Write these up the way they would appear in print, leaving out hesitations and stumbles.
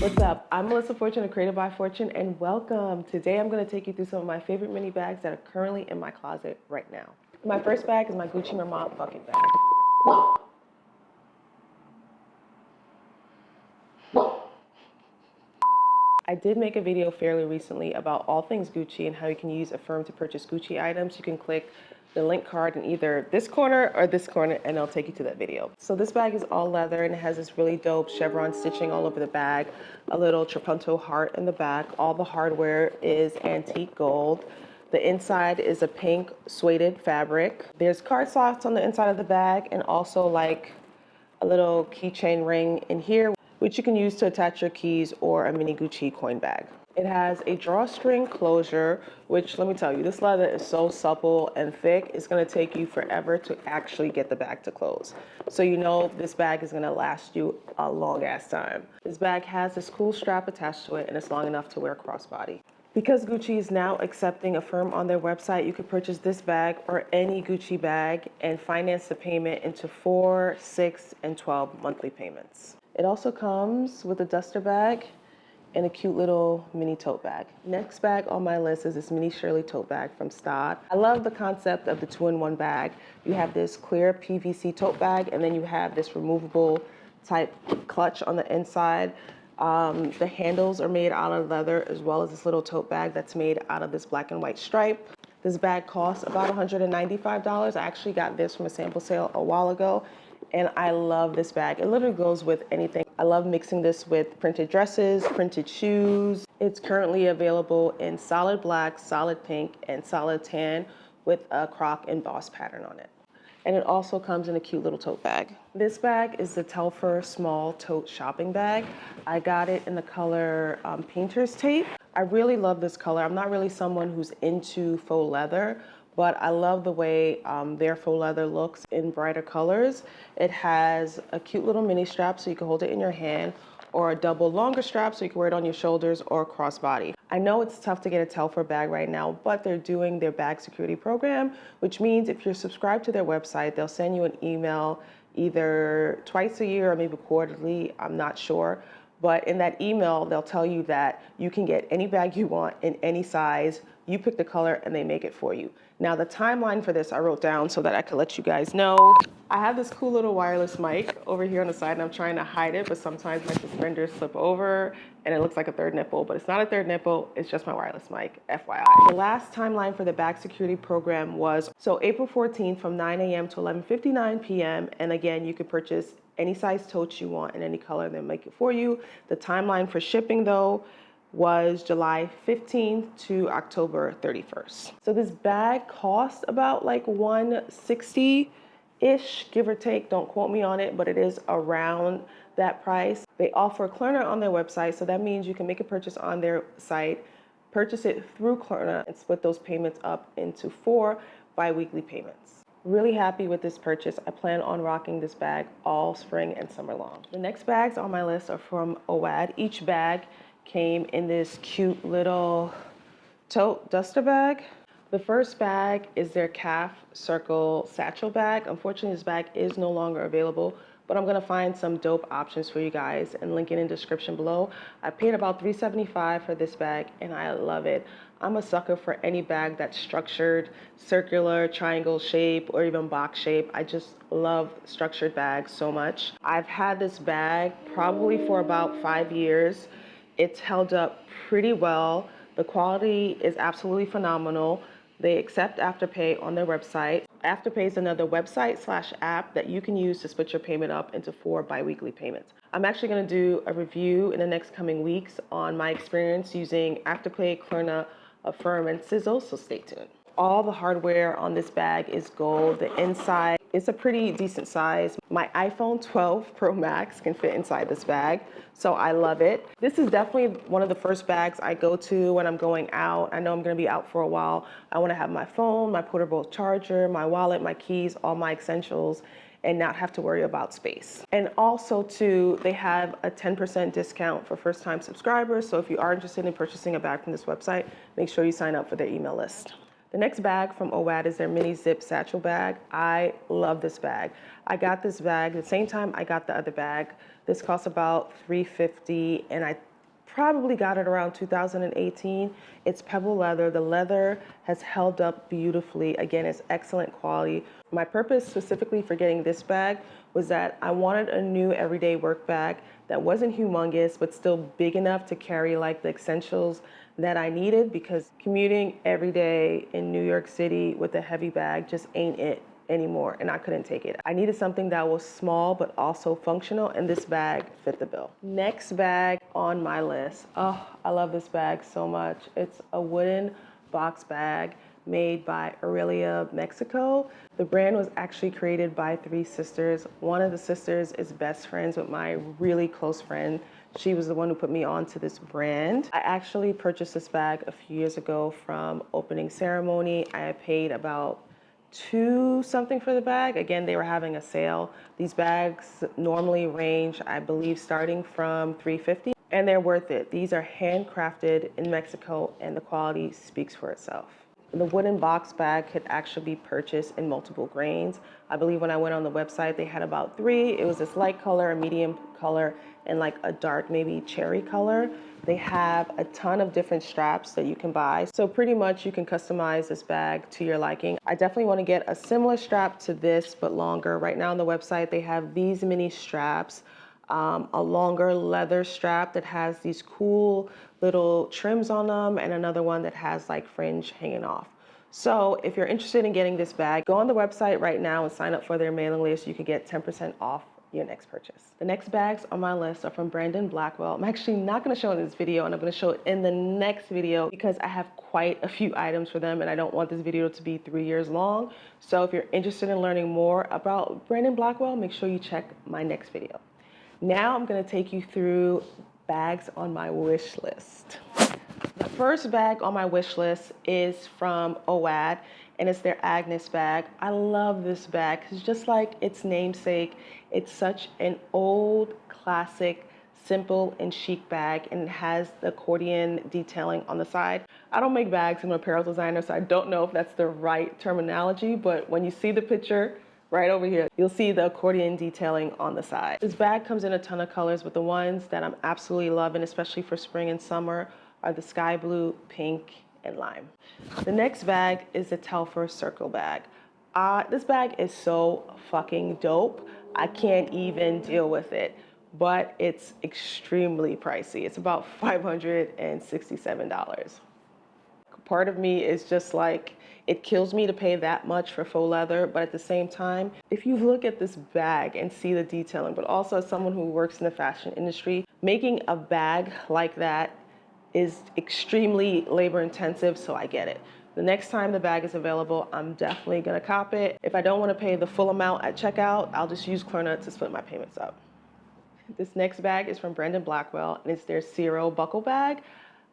What's up? I'm Melissa Fortune of Created by Fortune, and welcome. Today I'm going to take you through some of my favorite mini bags that are currently in my closet right now. My first bag is my Gucci Marmont bucket bag. I did make a video fairly recently about all things Gucci and how you can use Affirm to purchase Gucci items. You can click the link card in either this corner or this corner and it'll take you to that video. So this bag is all leather and it has this really dope chevron stitching all over the bag, a little trapunto heart in the back. All the hardware is antique gold. The inside is a pink suede fabric. There's card slots on the inside of the bag and also like a little keychain ring in here, which you can use to attach your keys or a mini Gucci coin bag. It has a drawstring closure, which let me tell you, this leather is so supple and thick, it's gonna take you forever to actually get the bag to close. So you know this bag is gonna last you a long ass time. This bag has this cool strap attached to it and it's long enough to wear crossbody. Because Gucci is now accepting Affirm on their website, you can purchase this bag or any Gucci bag and finance the payment into 4, 6, and 12 monthly payments. It also comes with a duster bag and a cute little mini tote bag. Next bag on my list is this mini Shirley tote bag from Staud. I love the concept of the 2-in-1 bag. You have this clear PVC tote bag and then you have this removable type clutch on the inside. The handles are made out of leather as well as this little tote bag that's made out of this black and white stripe. This bag costs about $195. I actually got this from a sample sale a while ago and I love this bag. It literally goes with anything. I love mixing this with printed dresses, printed shoes. It's currently available in solid black, solid pink, and solid tan with a croc embossed pattern on it. And it also comes in a cute little tote bag. This bag is the Telfer small tote shopping bag. I got it in the color Painter's Tape. I really love this color. I'm not really someone who's into faux leather, but I love the way their faux leather looks in brighter colors. It has a cute little mini strap so you can hold it in your hand, or a double longer strap so you can wear it on your shoulders or crossbody. I know it's tough to get a Telfer bag right now, but they're doing their bag security program, which means if you're subscribed to their website, they'll send you an email either twice a year or maybe quarterly, I'm not sure. But in that email, they'll tell you that you can get any bag you want in any size. You pick the color and they make it for you. Now the timeline for this I wrote down so that I could let you guys know. I have this cool little wireless mic over here on the side and I'm trying to hide it, but sometimes my suspenders slip over and it looks like a third nipple, but it's not a third nipple, it's just my wireless mic, FYI. The last timeline for the bag security program was April 14th from 9 a.m. to 11:59 p.m. And again, you can purchase any size tote you want in any color and they'll make it for you. The timeline for shipping though was July 15th to October 31st. So this bag cost about like $160-ish, give or take. Don't quote me on it, but it is around that price. They offer Klarna on their website, so that means you can make a purchase on their site, purchase it through Klarna, and split those payments up into 4 bi-weekly payments. Really happy with this purchase. I plan on rocking this bag all spring and summer long. The next bags on my list are from Oad. Each bag came in this cute little tote duster bag. The first bag is their calf circle satchel bag. Unfortunately, this bag is no longer available, but I'm gonna find some dope options for you guys and link it in the description below. I paid about $375 for this bag and I love it. I'm a sucker for any bag that's structured, circular, triangle shape, or even box shape. I just love structured bags so much. I've had this bag probably for about 5 years. It's held up pretty well. The quality is absolutely phenomenal. They accept Afterpay on their website. Afterpay is another website/app that you can use to split your payment up into 4 bi-weekly payments. I'm actually gonna do a review in the next coming weeks on my experience using Afterpay, Klarna, Affirm, and Sizzle, so stay tuned. All the hardware on this bag is gold. The inside is a pretty decent size. My iPhone 12 Pro Max can fit inside this bag, so I love it. This is definitely one of the first bags I go to when I'm going out. I know I'm gonna be out for a while. I wanna have my phone, my portable charger, my wallet, my keys, all my essentials, and not have to worry about space. And also too, they have a 10% discount for first-time subscribers, so if you are interested in purchasing a bag from this website, make sure you sign up for their email list. The next bag from Oad is their Mini Zip Satchel bag. I love this bag. I got this bag the same time I got the other bag. This costs about $350, and I probably got it around 2018. It's pebble leather. The leather has held up beautifully. Again, it's excellent quality. My purpose specifically for getting this bag was that I wanted a new everyday work bag that wasn't humongous, but still big enough to carry like the essentials that I needed, because commuting every day in New York City with a heavy bag just ain't it anymore, and I couldn't take it. I needed something that was small but also functional, and this bag fit the bill. Next bag on my list. Oh, I love this bag so much. It's a wooden box bag made by Aurelia, Mexico. The brand was actually created by three sisters. One of the sisters is best friends with my really close friend. She was the one who put me on to this brand. I actually purchased this bag a few years ago from opening ceremony. I paid about $2 something for the bag. Again, they were having a sale. These bags normally range, I believe, starting from $350, and they're worth it. These are handcrafted in Mexico, and the quality speaks for itself. The wooden box bag could actually be purchased in multiple grains. I believe when I went on the website, they had about 3. It was this light color, a medium color, and like a dark, maybe cherry color. They have a ton of different straps that you can buy. So pretty much you can customize this bag to your liking. I definitely want to get a similar strap to this, but longer. Right now on the website, they have these mini straps, a longer leather strap that has these cool little trims on them, and another one that has like fringe hanging off. So if you're interested in getting this bag, go on the website right now and sign up for their mailing list. You can get 10% off your next purchase. The next bags on my list are from Brandon Blackwell. I'm actually not going to show it in this video, and I'm going to show it in the next video because I have quite a few items for them, and I don't want this video to be 3 years long. So if you're interested in learning more about Brandon Blackwell, make sure you check my next video. Now I'm going to take you through bags on my wish list. The first bag on my wish list is from Oad, and it's their Agnes bag. I love this bag because just like its namesake, it's such an old, classic, simple and chic bag, and it has the accordion detailing on the side. I don't make bags, I'm an apparel designer, so I don't know if that's the right terminology, but when you see the picture right over here, you'll see the accordion detailing on the side. This bag comes in a ton of colors, but the ones that I'm absolutely loving, especially for spring and summer, are the sky blue, pink, and lime. The next bag is the Telfer Circle bag. This bag is so fucking dope. I can't even deal with it, but it's extremely pricey. It's about $567. Part of me is just like, it kills me to pay that much for faux leather, but at the same time, if you look at this bag and see the detailing, but also as someone who works in the fashion industry, making a bag like that is extremely labor intensive, so I get it. The next time the bag is available, I'm definitely gonna cop it. If I don't wanna pay the full amount at checkout, I'll just use Klarna to split my payments up. This next bag is from Brandon Blackwell, and it's their Zero buckle bag.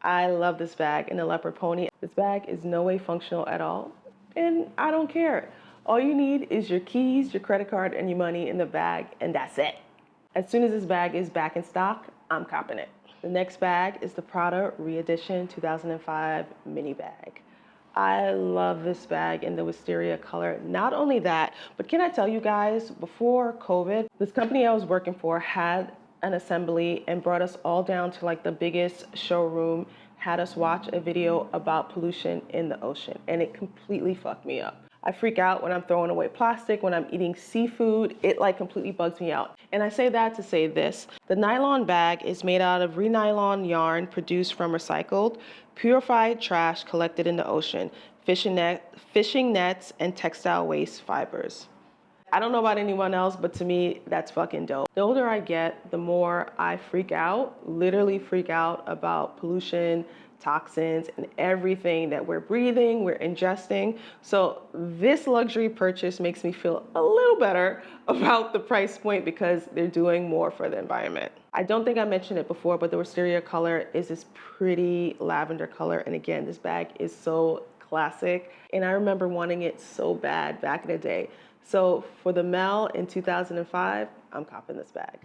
I love this bag in the leopard pony. This bag is no way functional at all, and I don't care. All you need is your keys, your credit card, and your money in the bag, and that's it. As soon as this bag is back in stock, I'm copping it. The next bag is the Prada Re-Edition 2005 mini bag. I love this bag in the wisteria color. Not only that, but can I tell you guys, before COVID, this company I was working for had an assembly and brought us all down to like the biggest showroom, had us watch a video about pollution in the ocean, and it completely fucked me up. I freak out when I'm throwing away plastic, when I'm eating seafood, it like completely bugs me out. And I say that to say this: the nylon bag is made out of re-nylon yarn produced from recycled, purified trash collected in the ocean, fishing nets, and textile waste fibers. I don't know about anyone else, but to me, that's fucking dope. The older I get, the more I freak out, literally freak out about pollution, toxins, and everything that we're breathing, we're ingesting. So this luxury purchase makes me feel a little better about the price point because they're doing more for the environment. I don't think I mentioned it before, but the wisteria color is this pretty lavender color. And again, this bag is so classic, and I remember wanting it so bad back in the day. So for the Mel in 2005, I'm copping this bag.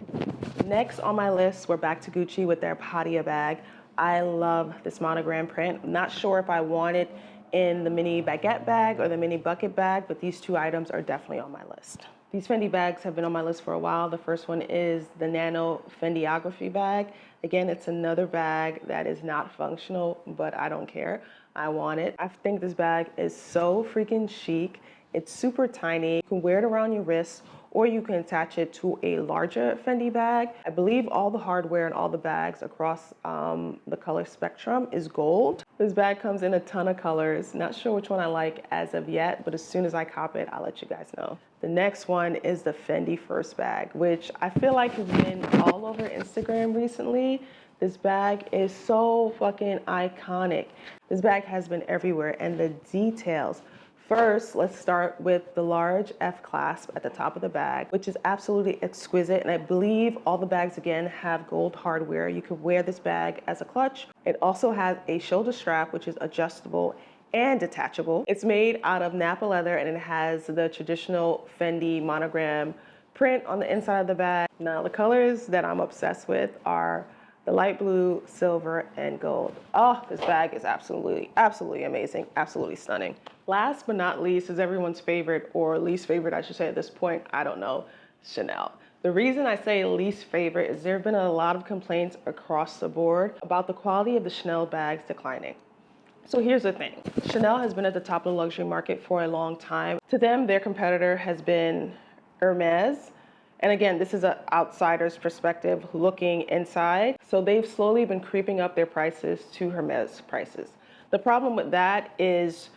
Next on my list, we're back to Gucci with their ophidia bag. I love this monogram print. I'm not sure if I want it in the mini baguette bag or the mini bucket bag, but these two items are definitely on my list. These Fendi bags have been on my list for a while. The first one is the Nano Fendiography bag. Again, it's another bag that is not functional, but I don't care. I want it. I think this bag is so freaking chic. It's super tiny. You can wear it around your wrist, or you can attach it to a larger Fendi bag. I believe all the hardware and all the bags across the color spectrum is gold. This bag comes in a ton of colors. Not sure which one I like as of yet, but as soon as I cop it, I'll let you guys know. The next one is the Fendi First bag, which I feel like has been all over Instagram recently. This bag is so fucking iconic. This bag has been everywhere, and the details. First, let's start with the large F clasp at the top of the bag, which is absolutely exquisite. And I believe all the bags, again, have gold hardware. You can wear this bag as a clutch. It also has a shoulder strap, which is adjustable and detachable. It's made out of Napa leather, and it has the traditional Fendi monogram print on the inside of the bag. Now, the colors that I'm obsessed with are the light blue, silver, and gold. Oh, this bag is absolutely amazing, absolutely stunning. Last but not least is everyone's favorite, or least favorite, I should say at this point, I don't know, Chanel. The reason I say least favorite is there have been a lot of complaints across the board about the quality of the Chanel bags declining. So here's the thing. Chanel has been at the top of the luxury market for a long time. To them, their competitor has been Hermes. And again, this is an outsider's perspective looking inside. So they've slowly been creeping up their prices to Hermes prices. The problem with that is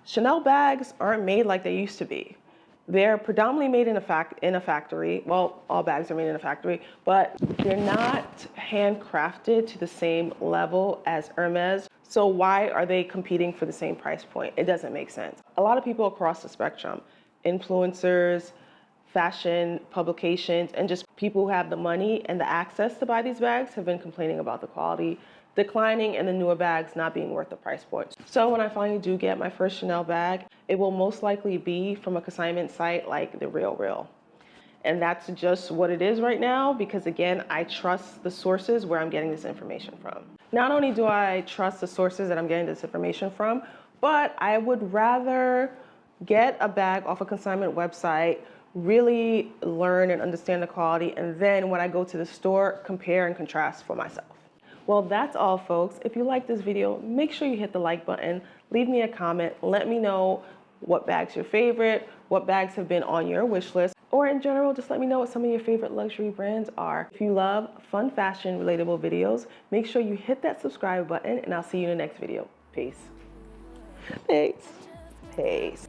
Chanel bags aren't made like they used to be. They're predominantly made in a factory. Well, all bags are made in a factory, but they're not handcrafted to the same level as Hermes. So why are they competing for the same price point? It doesn't make sense. A lot of people across the spectrum, influencers, fashion publications, and just people who have the money and the access to buy these bags have been complaining about the quality declining and the newer bags not being worth the price point. So when I finally do get my first Chanel bag, it will most likely be from a consignment site like The RealReal. And that's just what it is right now, because again, I trust the sources where I'm getting this information from. Not only do I trust the sources that I'm getting this information from, but I would rather get a bag off a consignment website, really learn and understand the quality, and then when I go to the store, compare and contrast for myself. Well, that's all, folks. If you like this video, make sure you hit the like button, leave me a comment, let me know what bag's your favorite, what bags have been on your wish list, or in general, just let me know what some of your favorite luxury brands are. If you love fun fashion relatable videos, make sure you hit that subscribe button, and I'll see you in the next video. Peace. Peace. Peace.